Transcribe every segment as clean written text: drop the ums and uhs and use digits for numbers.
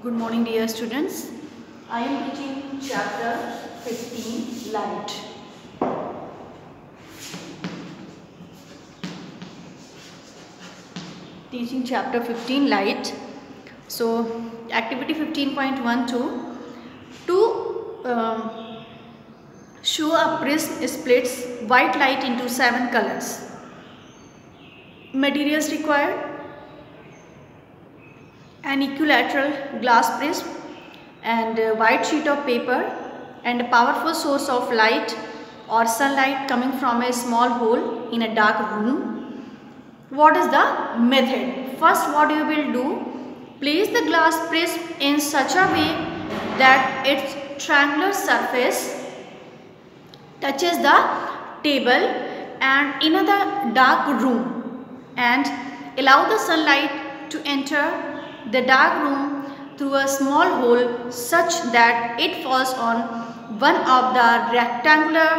Good morning, dear students. I am teaching chapter 15 Light. Teaching chapter 15 Light. So, activity 15.12 to show a prism splits white light into 7 colors. Materials required: an equilateral glass prism and a white sheet of paper and a powerful source of light or sunlight coming from a small hole in a dark room. What is the method? First, what you will do, place the glass prism in such a way that its triangular surface touches the table and in the dark room, and allow the sunlight to enter the dark room through a small hole such that it falls on one of the rectangular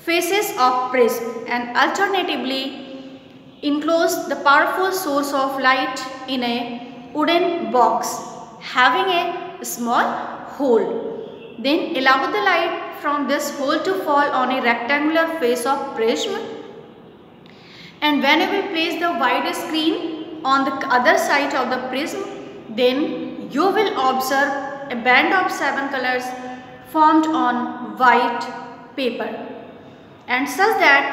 faces of prism, and alternatively enclose the powerful source of light in a wooden box having a small hole. Then allow the light from this hole to fall on a rectangular face of prism, and when you will place the white screen on the other side of the prism, then you will observe a band of 7 colors formed on white paper, and such that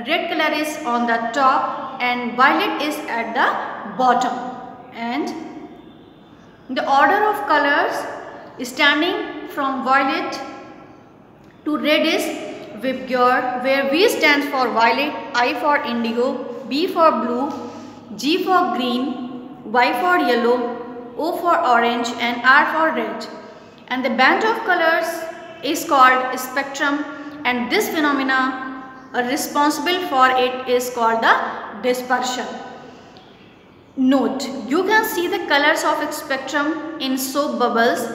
red color is on the top and violet is at the bottom, and the order of colors standing from violet to red is Vibgyor, where V stands for violet, I for indigo, B for blue, G for green, Y for yellow, O for orange and R for red. And the band of colors is called spectrum, and this phenomena responsible for it is called the dispersion. Note, you can see the colors of its spectrum in soap bubbles,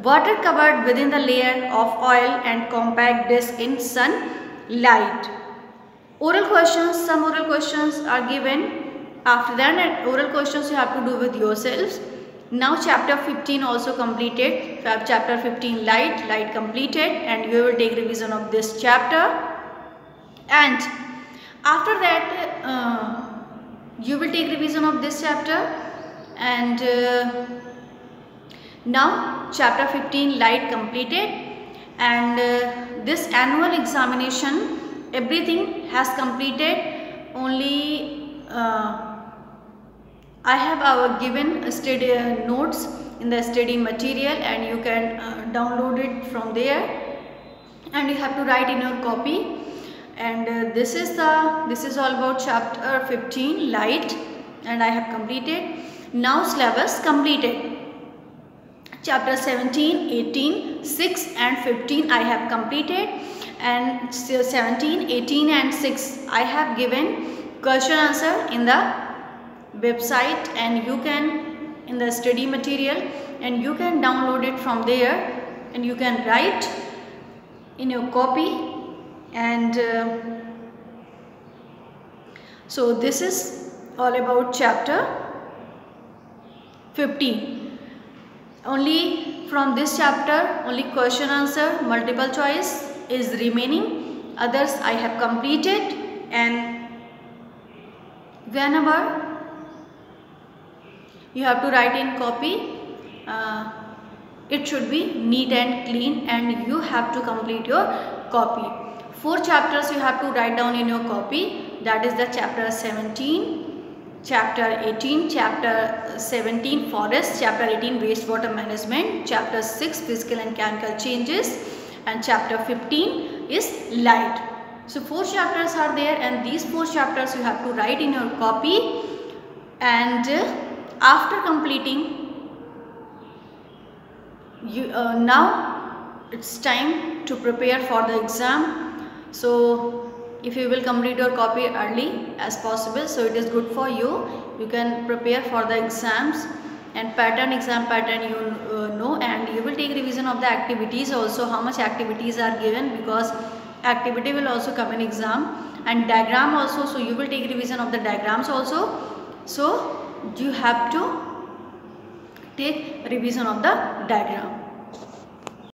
water covered within the layer of oil and compact disc in sunlight. Oral questions, some oral questions are given. After that, and oral questions you have to do with yourselves. Now chapter 15 also completed. You have chapter 15 light completed, and you will take revision of this chapter. And after that you will take revision of this chapter. And now chapter 15 light completed, and this annual examination everything has completed. Only I have given study notes in the study material, and you can download it from there, and you have to write in your copy. And this is all about chapter 15 light, and I have completed. Now syllabus completed. Chapter 17, 18, 6 and 15 I have completed, and 17, 18 and 6 I have given question answer in the website, and you can in the study material, and you can download it from there, and you can write in your copy. And so this is all about chapter 15. Only from this chapter only question answer multiple choice is remaining, others I have completed. And whenever you have to write in copy, it should be neat and clean, and you have to complete your copy. 4 chapters you have to write down in your copy, that is the chapter 17, chapter 18, chapter 17 forest, chapter 18 wastewater management, chapter 6 physical and chemical changes, and chapter 15 is light. So 4 chapters are there, and these 4 chapters you have to write in your copy. And after completing, you now it's time to prepare for the exam. So if you will complete your copy early as possible, so it is good for you. You can prepare for the exams, and exam pattern you know, and you will take revision of the activities also, how much activities are given, because activity will also come in exam, and diagram also, so you will take revision of the diagrams also. So you have to take revision of the diagram.